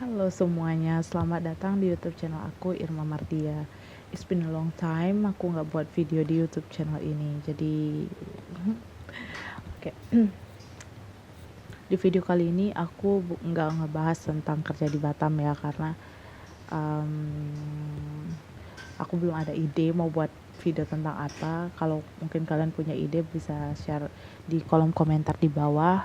Halo semuanya, selamat datang di YouTube channel aku, Irma Martia. It's been a long time aku nggak buat video di YouTube channel ini. Jadi, oke. Di video kali ini aku nggak ngebahas tentang kerja di Batam ya, karena um, aku belum ada ide mau buat video tentang apa. Kalau mungkin kalian punya ide bisa share di kolom komentar di bawah,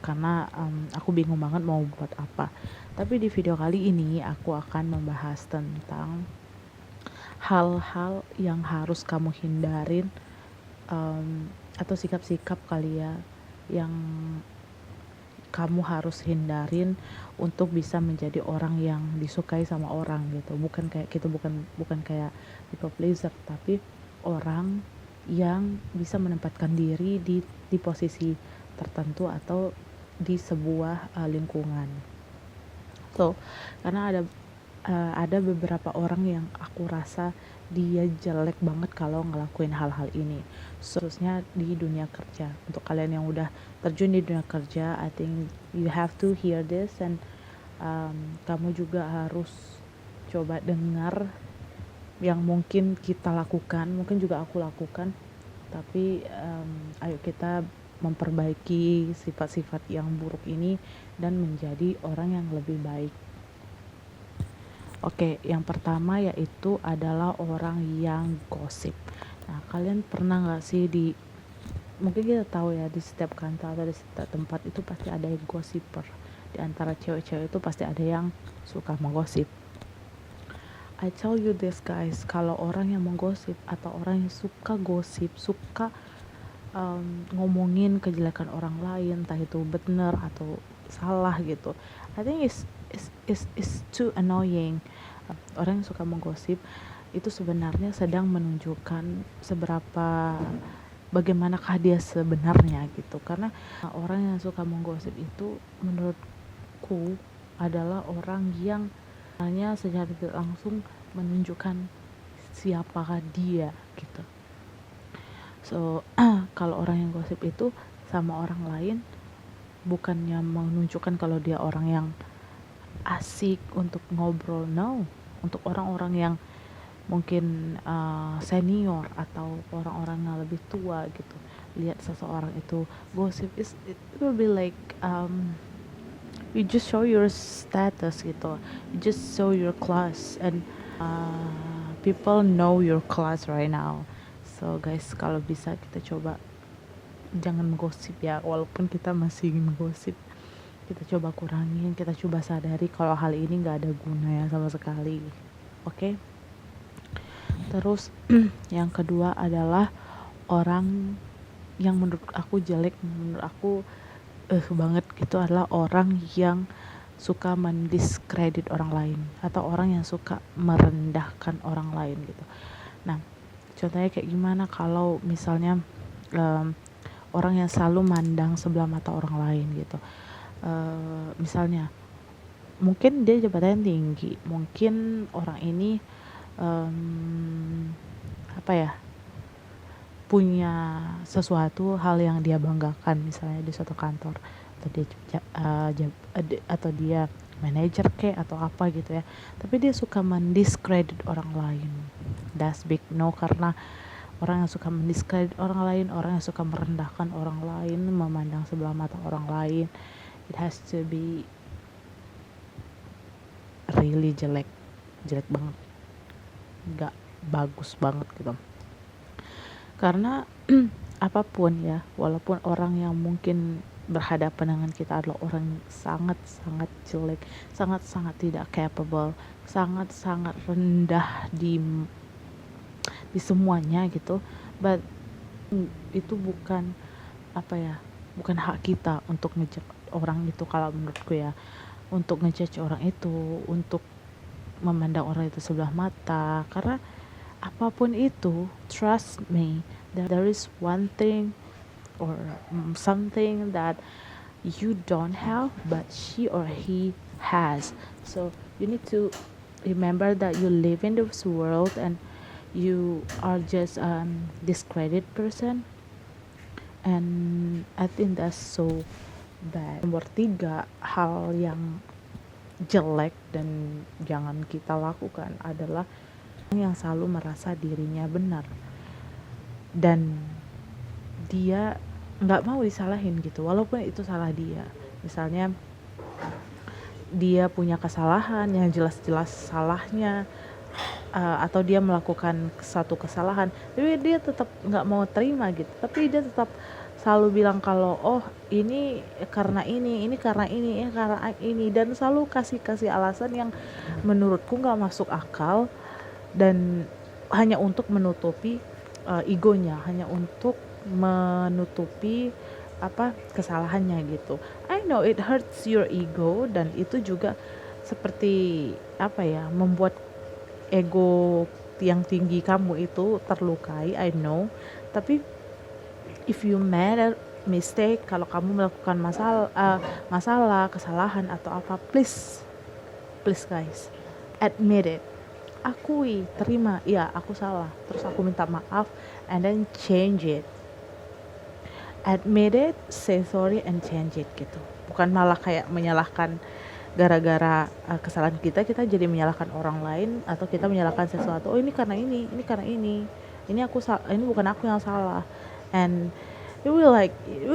karena aku bingung banget mau buat apa. Tapi di video kali ini aku akan membahas tentang hal-hal yang harus kamu hindarin, atau sikap-sikap kali ya yang kamu harus hindarin untuk bisa menjadi orang yang disukai sama orang gitu. Bukan kayak gitu, bukan kayak people pleaser, tapi orang yang bisa menempatkan diri di posisi tertentu atau di sebuah lingkungan. So, karena ada beberapa orang yang aku rasa dia jelek banget kalau ngelakuin hal-hal ini, khususnya di dunia kerja. Untuk kalian yang udah terjun di dunia kerja, I think you have to hear this, and kamu juga harus coba dengar yang mungkin kita lakukan, mungkin juga aku lakukan. Tapi ayo kita memperbaiki sifat-sifat yang buruk ini dan menjadi orang yang lebih baik. Oke, yang pertama yaitu adalah orang yang gosip. Nah, kalian pernah nggak sih mungkin kita tahu ya, di setiap kantor atau di setiap tempat itu pasti ada yang gossiper. Di antara cewek-cewek itu pasti ada yang suka menggosip. I tell you this guys, kalau orang yang menggosip atau orang yang suka gosip, suka ngomongin kejelekan orang lain, entah itu benar atau salah gitu, I think is too annoying. Orang yang suka menggosip itu sebenarnya sedang menunjukkan seberapa bagaimanakah dia sebenarnya gitu. Karena orang yang suka menggosip itu menurutku adalah orang yang hanya secara tidak langsung menunjukkan siapakah dia gitu. So, kalau orang yang gosip itu sama orang lain bukannya menunjukkan kalau dia orang yang asik untuk ngobrol, no. Untuk orang-orang yang mungkin senior atau orang-orang yang lebih tua gitu, lihat seseorang itu gosip, it will be like you just show your status gitu, you just show your class, and people know your class right now. So guys, kalau bisa kita coba jangan menggosip ya, walaupun kita masih menggosip, kita coba kurangin, kita coba sadari kalau hal ini nggak ada guna ya sama sekali. Oke? Terus yang kedua adalah orang yang menurut aku jelek, menurut aku banget, itu adalah orang yang suka mendiskredit orang lain atau orang yang suka merendahkan orang lain gitu. Nah, contohnya kayak gimana kalau misalnya orang yang selalu mandang sebelah mata orang lain gitu. Misalnya mungkin dia jabatan tinggi, mungkin orang ini apa ya, punya sesuatu hal yang dia banggakan, misalnya di suatu kantor, atau dia manajer kek atau apa gitu ya, tapi dia suka mendiskredit orang lain. That's big no, karena orang yang suka mendiskredit orang lain, orang yang suka merendahkan orang lain, memandang sebelah mata orang lain, it has to be really jelek banget, nggak bagus banget gitu. Karena apapun ya, walaupun orang yang mungkin berhadapan dengan kita adalah orang sangat-sangat jelek, sangat-sangat tidak capable, sangat-sangat rendah di semuanya gitu, but itu bukan apa ya, bukan hak kita untuk ngejudge orang itu. Kalau menurutku ya, untuk ngejudge orang itu, untuk memandang orang itu sebelah mata, karena apapun itu, trust me, there is one thing or something that you don't have but she or he has. So you need to remember that you live in this world and you are just a discredited person, and I think that's so bad. Nomor 3, hal yang jelek dan jangan kita lakukan adalah yang selalu merasa dirinya benar dan dia nggak mau disalahin gitu, walaupun itu salah dia. Misalnya dia punya kesalahan yang jelas-jelas salahnya, atau dia melakukan satu kesalahan tapi dia tetap nggak mau terima gitu, tapi dia tetap selalu bilang kalau oh ini karena ini karena ini karena ini, dan selalu kasih alasan yang menurutku nggak masuk akal dan hanya untuk menutupi egonya, hanya untuk menutupi kesalahannya gitu. I know it hurts your ego, dan itu juga seperti membuat ego yang tinggi kamu itu terlukai, I know. Tapi if you made a mistake, kalau kamu melakukan masalah, kesalahan atau apa, please guys, admit it, akui, terima, iya aku salah, terus aku minta maaf, and then change it. Admit it, say sorry, and change it gitu. Bukan malah kayak menyalahkan gara-gara kesalahan kita jadi menyalahkan orang lain, atau kita menyalahkan sesuatu, oh ini karena ini karena ini ini bukan aku yang salah. And it will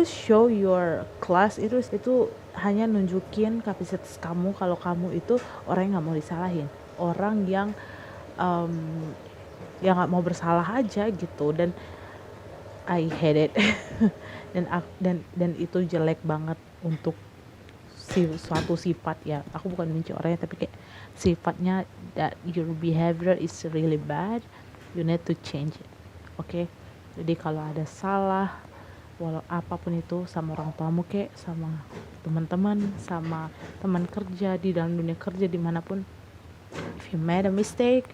show your class, itu hanya nunjukin kapasitas kamu kalau kamu itu orang yang nggak mau disalahin, orang yang yang nggak mau bersalah aja gitu. Dan I hate it. dan itu jelek banget untuk suatu sifat ya. Aku bukan benci orangnya, tapi kayak sifatnya, that your behavior is really bad, you need to change it. Okay? Jadi kalau ada salah, walau apapun itu, sama orang tuamu kek, sama teman-teman, sama teman kerja, di dalam dunia kerja dimanapun, if you made a mistake,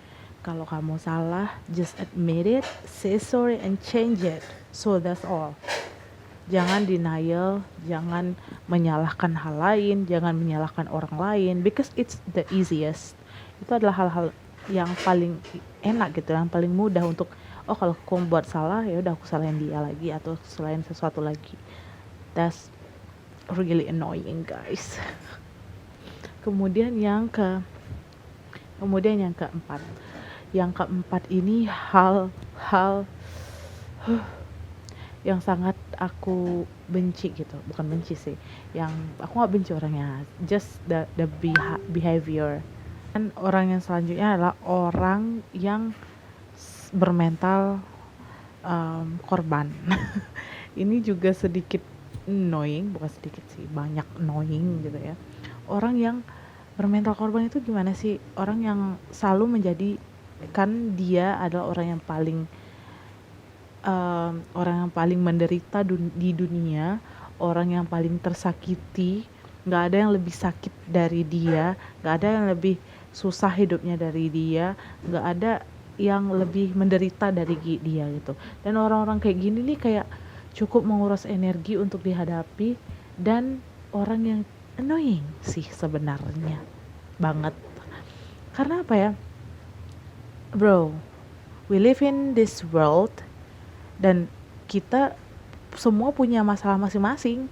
kalau kamu salah, just admit it, say sorry, and change it. So that's all. Jangan denial, jangan menyalahkan hal lain, jangan menyalahkan orang lain, because it's the easiest. Itu adalah hal-hal yang paling enak gitu, yang paling mudah untuk, oh kalau aku buat salah, ya udah aku salahin dia lagi atau salahin sesuatu lagi. That's really annoying, guys. Kemudian yang keempat. Yang keempat ini hal yang sangat aku benci gitu, bukan benci sih, yang aku nggak benci orangnya, just the behavior. Dan orang yang selanjutnya adalah orang yang bermental korban. Ini juga sedikit annoying, bukan sedikit sih, banyak annoying gitu ya. Orang yang bermental korban itu gimana sih? Orang yang selalu menjadikan dia adalah orang yang paling menderita di dunia, orang yang paling tersakiti. Nggak ada yang lebih sakit dari dia, nggak ada yang lebih susah hidupnya dari dia, nggak ada yang lebih menderita dari dia gitu. Dan orang-orang kayak gini nih kayak cukup menguras energi untuk dihadapi, dan orang yang annoying sih sebenarnya banget. Karena apa ya, bro, we live in this world, dan kita semua punya masalah masing-masing.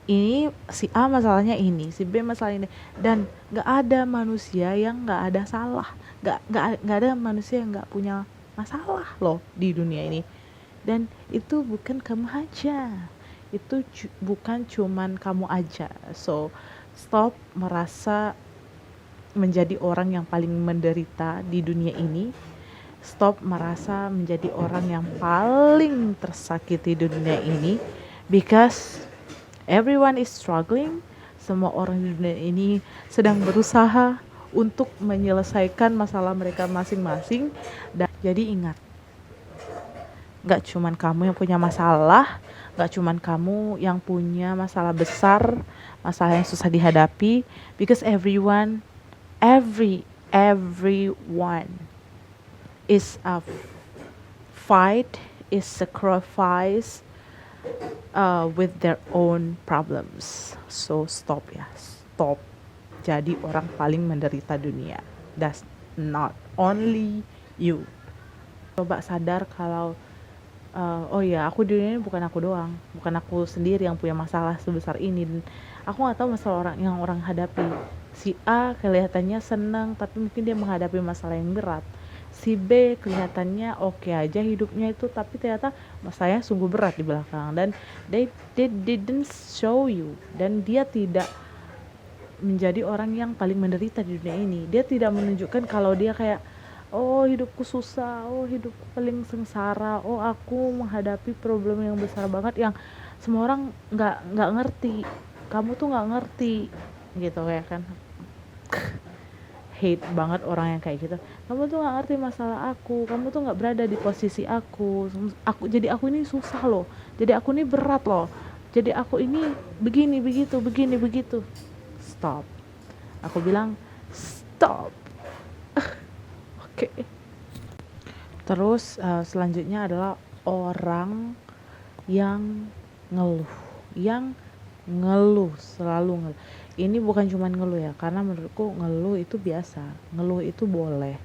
Ini si A masalahnya ini, si B masalah ini, dan nggak ada manusia yang nggak ada salah, nggak ada manusia yang nggak punya masalah loh di dunia ini. Dan itu bukan kamu aja, itu bukan cuman kamu aja. So stop merasa menjadi orang yang paling menderita di dunia ini. Stop merasa menjadi orang yang paling tersakiti di dunia ini, because everyone is struggling. Semua orang di dunia ini sedang berusaha untuk menyelesaikan masalah mereka masing-masing. Dan jadi ingat, gak cuman kamu yang punya masalah, gak cuman kamu yang punya masalah besar, masalah yang susah dihadapi, because everyone is a fight, is sacrifice with their own problems. So stop jadi orang paling menderita dunia. That's not only you. Coba sadar kalau oh ya, aku di dunia ini bukan aku doang, bukan aku sendiri yang punya masalah sebesar ini, dan aku nggak tahu masalah orang hadapi. Si A kelihatannya senang tapi mungkin dia menghadapi masalah yang berat. Si B kelihatannya oke aja hidupnya itu, tapi ternyata masalahnya sungguh berat di belakang, dan they didn't show you, dan dia tidak menjadi orang yang paling menderita di dunia ini. Dia tidak menunjukkan kalau dia kayak, oh hidupku susah, oh hidupku paling sengsara, oh aku menghadapi problem yang besar banget yang semua orang nggak ngerti, kamu tuh nggak ngerti gitu ya kan. Hate banget orang yang kayak gitu. Kamu tuh nggak ngerti masalah aku, kamu tuh nggak berada di posisi jadi aku ini susah loh, jadi aku ini berat loh, jadi aku ini begini begitu. Stop, aku bilang stop. Oke. Terus selanjutnya adalah orang yang ngeluh, selalu ngeluh. Ini bukan cuma ngeluh ya, karena menurutku ngeluh itu biasa, ngeluh itu boleh.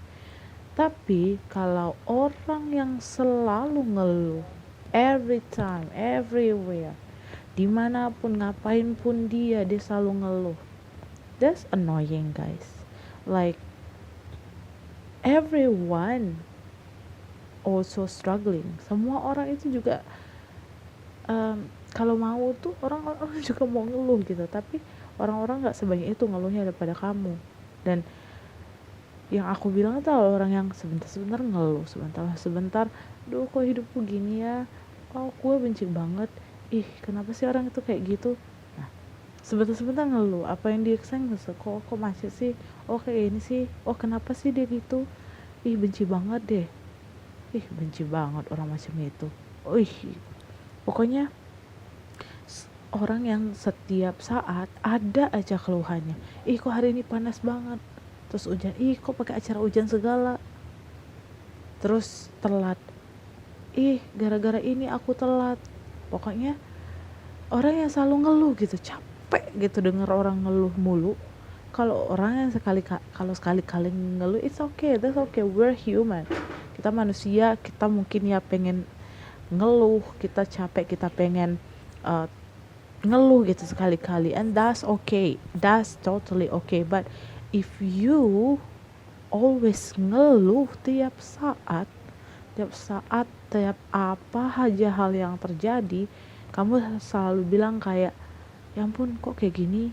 Tapi kalau orang yang selalu ngeluh, every time, everywhere, dimanapun, ngapain pun dia selalu ngeluh, that's annoying guys. Like everyone also struggling. Semua orang itu juga kalau mau tuh orang-orang juga mau ngeluh gitu, tapi orang-orang nggak sebanyak itu ngeluhnya daripada kamu. Dan yang aku bilang tuh orang yang sebentar-sebentar ngeluh, sebentar duh kok hidupku gini ya, oh gue benci banget, ih kenapa sih orang itu kayak gitu. Nah, sebentar-sebentar ngeluh, apa yang dia kesan kok masih sih, oh kayak ini sih, oh kenapa sih dia gitu, ih benci banget deh, ih benci banget orang macam itu. Pokoknya orang yang setiap saat ada aja keluhannya. Ih kok hari ini panas banget, terus hujan, ih kok pakai acara hujan segala, terus telat, ih gara-gara ini aku telat. Pokoknya orang yang selalu ngeluh gitu, capek gitu denger orang ngeluh mulu. Kalau orang yang sekali-kali ngeluh, it's okay, that's okay, we're human, kita manusia, kita mungkin ya pengen ngeluh, kita capek, kita pengen ngeluh gitu sekali-kali, and that's okay, that's totally okay. But if you always ngeluh tiap saat, tiap apa aja hal yang terjadi, kamu selalu bilang kayak, ya ampun kok kayak gini,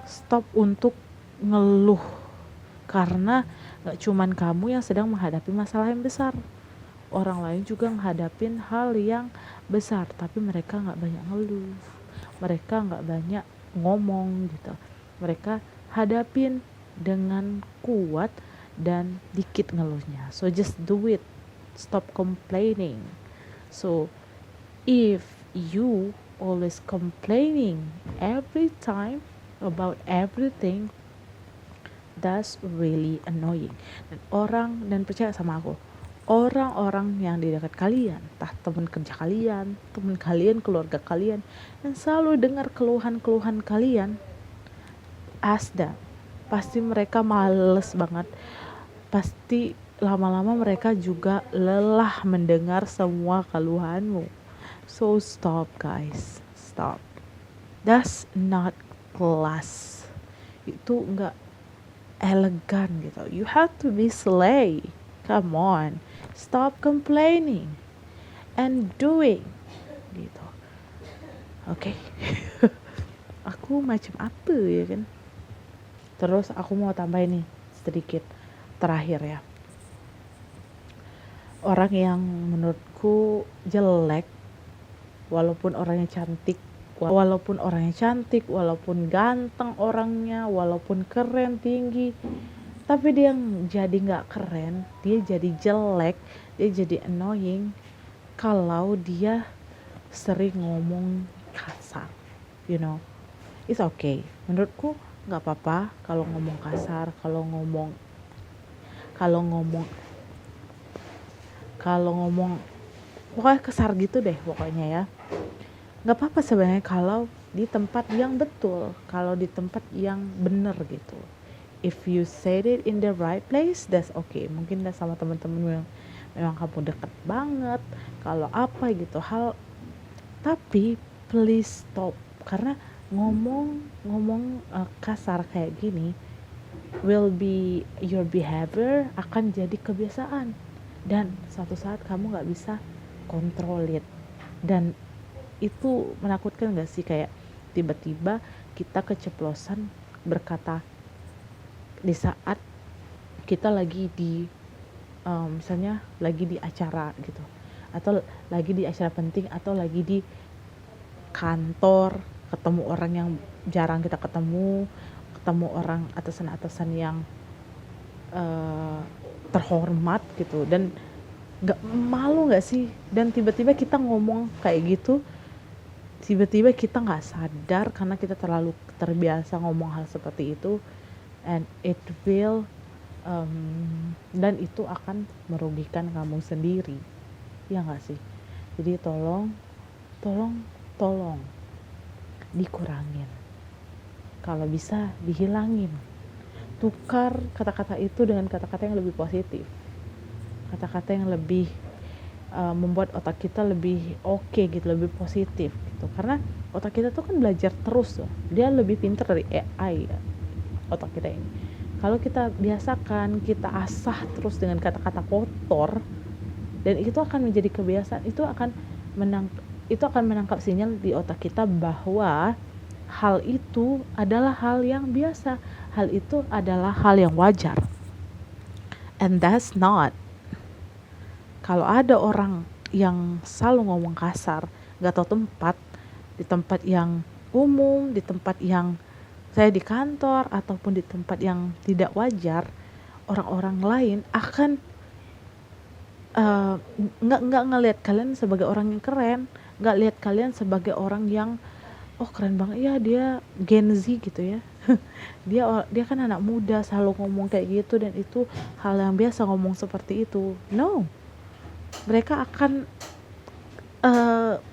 stop untuk ngeluh. Karena gak cuman kamu yang sedang menghadapi masalah yang besar, orang lain juga menghadapin hal yang besar, tapi mereka gak banyak ngeluh, mereka gak banyak ngomong gitu, mereka hadapin dengan kuat dan dikit ngeluhnya. So just do it, stop complaining. So if you always complaining every time about everything, that's really annoying. Dan percaya sama aku, orang-orang yang di dekat kalian, entah teman kerja kalian, teman kalian, keluarga kalian, yang selalu dengar keluhan-keluhan kalian, ask them. Pasti mereka males banget, pasti lama-lama mereka juga lelah mendengar semua keluhanmu. So stop guys, stop. That's not class, itu enggak elegan gitu. You have to be slay. Come on, stop complaining and doing gitu. Oke. Aku macam apa ya kan. Terus aku mau tambahin nih sedikit terakhir ya. Orang yang menurutku jelek, walaupun orangnya cantik, walaupun ganteng orangnya, walaupun keren, tinggi, tapi dia jadi gak keren, dia jadi jelek, dia jadi annoying kalau dia sering ngomong kasar, you know. It's okay, menurutku gak apa-apa kalau ngomong kasar, kalau ngomong pokoknya kasar gitu deh pokoknya ya. Gak apa-apa sebenarnya kalau di tempat yang betul, kalau di tempat yang benar gitu. If you said it in the right place, that's okay. Mungkin dah sama teman-teman yang memang kamu deket banget, kalau apa gitu hal, tapi please stop, karena ngomong kasar kayak gini will be your behavior, akan jadi kebiasaan, dan suatu saat kamu nggak bisa control it. Dan itu menakutkan gak sih, kayak tiba-tiba kita keceplosan berkata di saat kita lagi di misalnya lagi di acara gitu, atau lagi di acara penting, atau lagi di kantor, ketemu orang yang jarang kita ketemu orang atasan-atasan yang terhormat gitu, dan malu nggak sih, dan tiba-tiba kita ngomong kayak gitu, tiba-tiba kita nggak sadar karena kita terlalu terbiasa ngomong hal seperti itu, and it will dan itu akan merugikan kamu sendiri, ya nggak sih? Jadi tolong dikurangin, kalau bisa dihilangin, tukar kata-kata itu dengan kata-kata yang lebih positif, kata-kata yang lebih membuat otak kita lebih oke gitu, lebih positif gitu. Karena otak kita tuh kan belajar terus loh, dia lebih pintar dari AI ya, otak kita ini. Kalau kita biasakan, kita asah terus dengan kata-kata kotor, dan itu akan menjadi kebiasaan, itu akan menangkap sinyal di otak kita bahwa hal itu adalah hal yang biasa, hal itu adalah hal yang wajar. And that's not. Kalau ada orang yang selalu ngomong kasar, gak tahu tempat, di tempat yang umum, di tempat yang saya di kantor, ataupun di tempat yang tidak wajar, orang-orang lain akan nggak ngelihat kalian sebagai orang yang keren, nggak lihat kalian sebagai orang yang oh keren banget ya, dia Gen Z gitu ya. dia kan anak muda selalu ngomong kayak gitu, dan itu hal yang biasa ngomong seperti itu. No, mereka akan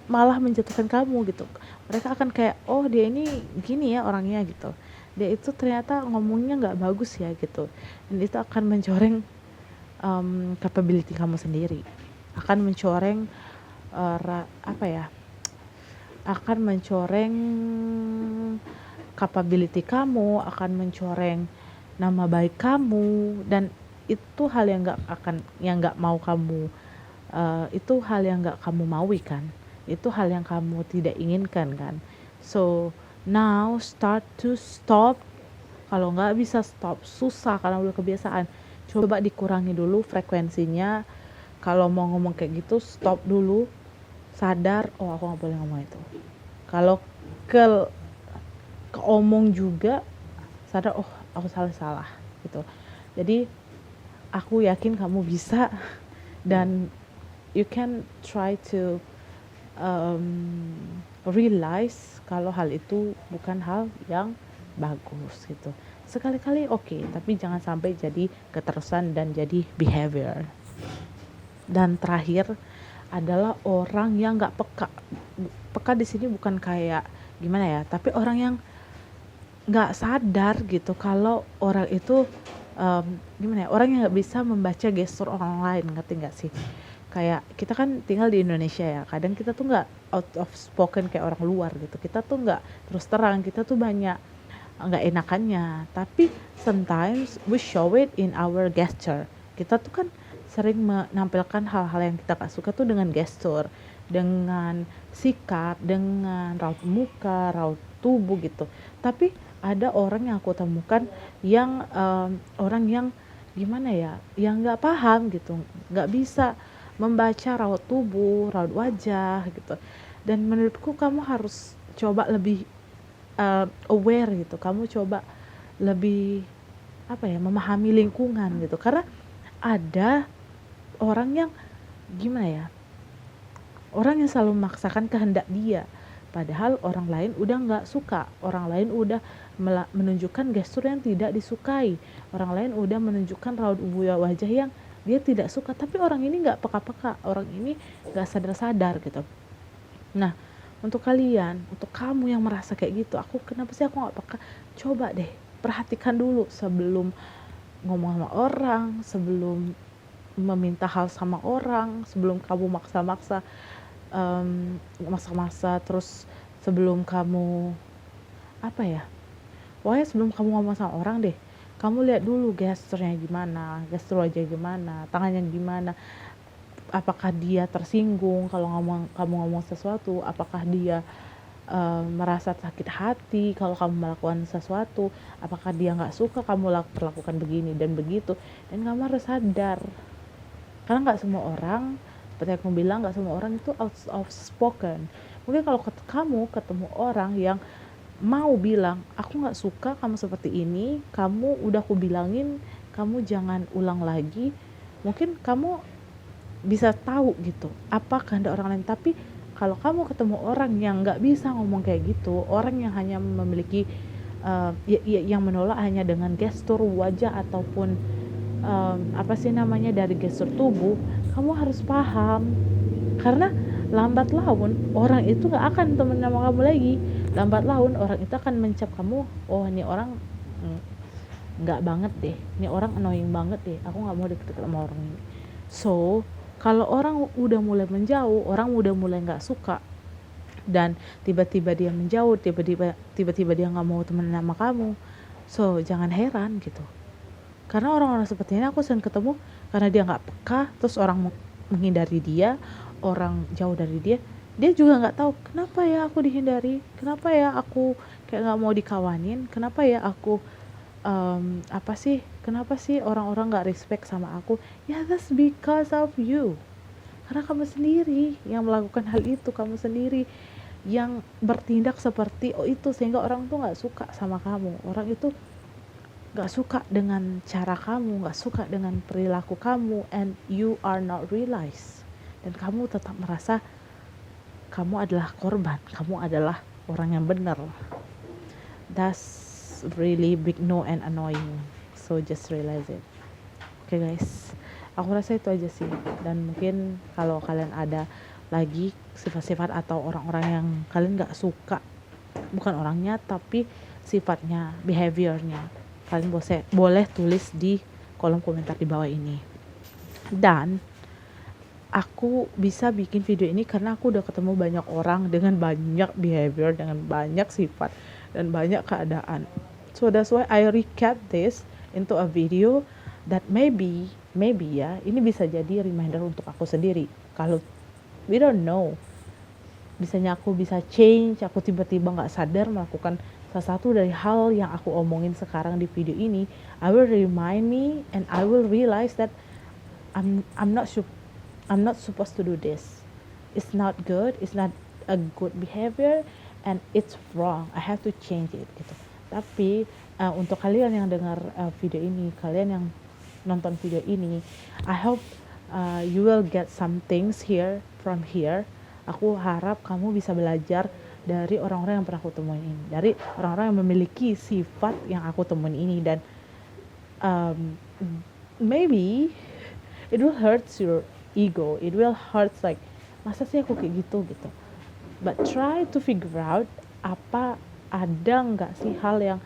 malah menjatuhkan kamu gitu. Mereka akan kayak oh dia ini gini ya orangnya gitu, dia itu ternyata ngomongnya nggak bagus ya gitu, dan itu akan mencoreng capability kamu sendiri, akan mencoreng akan mencoreng capability kamu, akan mencoreng nama baik kamu, dan itu hal yang nggak mau kamu, itu hal yang nggak kamu maui kan, itu hal yang kamu tidak inginkan kan. So now start to stop. Kalau nggak bisa stop, susah karena udah kebiasaan, coba dikurangi dulu frekuensinya. Kalau mau ngomong kayak gitu, stop dulu, sadar oh aku nggak boleh ngomong itu. Kalau keomong juga sadar oh aku salah gitu. Jadi aku yakin kamu bisa, dan you can try to realize kalau hal itu bukan hal yang bagus gitu. Sekali-kali oke, tapi jangan sampai jadi keterusan dan jadi behavior. Dan terakhir adalah orang yang nggak peka. Peka di sini bukan kayak gimana ya, tapi orang yang nggak sadar gitu kalau orang itu gimana ya, orang yang nggak bisa membaca gestur orang lain, ngerti nggak sih? Kayak kita kan tinggal di Indonesia ya, kadang kita tuh nggak out of spoken kayak orang luar gitu, kita tuh nggak terus terang, kita tuh banyak nggak enakannya, tapi sometimes we show it in our gesture. Kita tuh kan sering menampilkan hal-hal yang kita gak suka tuh dengan gestur, dengan sikap, dengan raut muka, raut tubuh gitu. Tapi ada orang yang aku temukan yang orang yang gimana ya, yang nggak paham gitu, nggak bisa membaca raut tubuh, raut wajah gitu. Dan menurutku kamu harus coba lebih aware gitu, kamu coba lebih memahami lingkungan gitu, karena ada orang yang gimana ya, orang yang selalu memaksakan kehendak dia, padahal orang lain udah nggak suka, orang lain udah menunjukkan gestur yang tidak disukai, orang lain udah menunjukkan raut wajah yang dia tidak suka, tapi orang ini nggak peka-peka, orang ini nggak sadar-sadar gitu. Nah, untuk kalian, untuk kamu yang merasa kayak gitu, kenapa sih aku nggak peka, coba deh perhatikan dulu sebelum ngomong sama orang, sebelum meminta hal sama orang, sebelum kamu maksa-maksa, terus sebelum kamu apa ya, pokoknya sebelum kamu ngomong sama orang deh, kamu lihat dulu gesturnya gimana, gestur wajah gimana, tangannya gimana, apakah dia tersinggung kalau kamu ngomong sesuatu, apakah dia merasa sakit hati kalau kamu melakukan sesuatu, apakah dia nggak suka kamu perlakukan begini dan begitu. Dan kamu harus sadar, karena nggak semua orang, seperti aku bilang, nggak semua orang itu outspoken. Mungkin kalau kamu ketemu orang yang mau bilang, aku nggak suka kamu seperti ini, kamu udah aku bilangin kamu jangan ulang lagi, mungkin kamu bisa tahu gitu apa kehendak orang lain. Tapi kalau kamu ketemu orang yang nggak bisa ngomong kayak gitu, orang yang hanya memiliki yang menolak hanya dengan gestur wajah ataupun apa sih namanya dari gestur tubuh, kamu harus paham, karena lambat laun orang itu nggak akan temen sama kamu lagi. Lambat laun orang itu akan mencap kamu, oh ini orang nggak banget deh, ini orang annoying banget deh, aku nggak mau deket-deket sama orang ini. So kalau orang udah mulai menjauh, orang udah mulai nggak suka, dan tiba-tiba dia menjauh, tiba-tiba dia nggak mau temenan sama kamu, so jangan heran gitu. Karena orang-orang seperti ini aku sering ketemu, karena dia nggak peka, terus orang menghindari dia, orang jauh dari dia juga nggak tahu kenapa ya aku dihindari, kenapa ya aku kayak nggak mau dikawanin, kenapa ya aku kenapa sih orang-orang nggak respect sama aku. Ya that's because of you, karena kamu sendiri yang melakukan hal itu, kamu sendiri yang bertindak seperti itu, sehingga orang tuh nggak suka sama kamu, orang itu nggak suka dengan cara kamu, nggak suka dengan perilaku kamu, and you are not realize, dan kamu tetap merasa kamu adalah korban, kamu adalah orang yang benar. That's really big no and annoying, so just realize it. Oke guys, aku rasa itu aja sih. Dan mungkin kalau kalian ada lagi sifat-sifat atau orang-orang yang kalian gak suka, bukan orangnya tapi sifatnya, behaviornya, kalian boleh tulis di kolom komentar di bawah ini. Dan aku bisa bikin video ini karena aku udah ketemu banyak orang dengan banyak behavior, dengan banyak sifat dan banyak keadaan. So that's why I recap this into a video that maybe ya, ini bisa jadi reminder untuk aku sendiri. Kalau we don't know, bisanya aku bisa change, aku tiba-tiba gak sadar melakukan salah satu dari hal yang aku omongin sekarang di video ini, I will remind me and I will realize that I'm not supposed to do this. It's not good, it's not a good behavior, and it's wrong. I have to change it gitu. Tapi untuk kalian yang dengar video ini, kalian yang nonton video ini, I hope you will get some things from here. Aku harap kamu bisa belajar dari orang-orang yang pernah aku temuin ini, dari orang-orang yang memiliki sifat yang aku temuin ini. Dan maybe it will hurt your ego, it will hurt like, masa sih aku kayak gitu. But try to figure out, apa ada nggak sih hal yang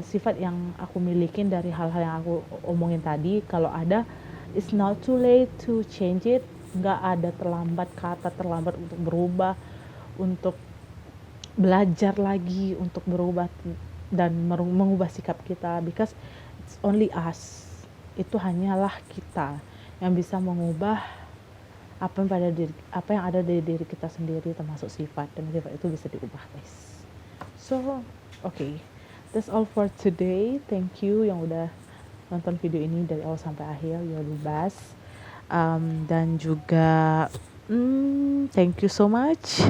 sifat yang aku milikin dari hal-hal yang aku omongin tadi. Kalau ada, it's not too late to change it. Nggak ada kata terlambat untuk berubah, untuk belajar lagi, untuk berubah dan mengubah sikap kita, because it's only us. Itu hanyalah kita yang bisa mengubah apa yang ada di diri kita sendiri, termasuk sifat, dan sifat itu bisa diubah guys. So okay, that's all for today. Thank you yang udah nonton video ini dari awal sampai akhir, you're the best. Dan juga thank you so much,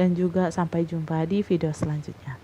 dan juga sampai jumpa di video selanjutnya.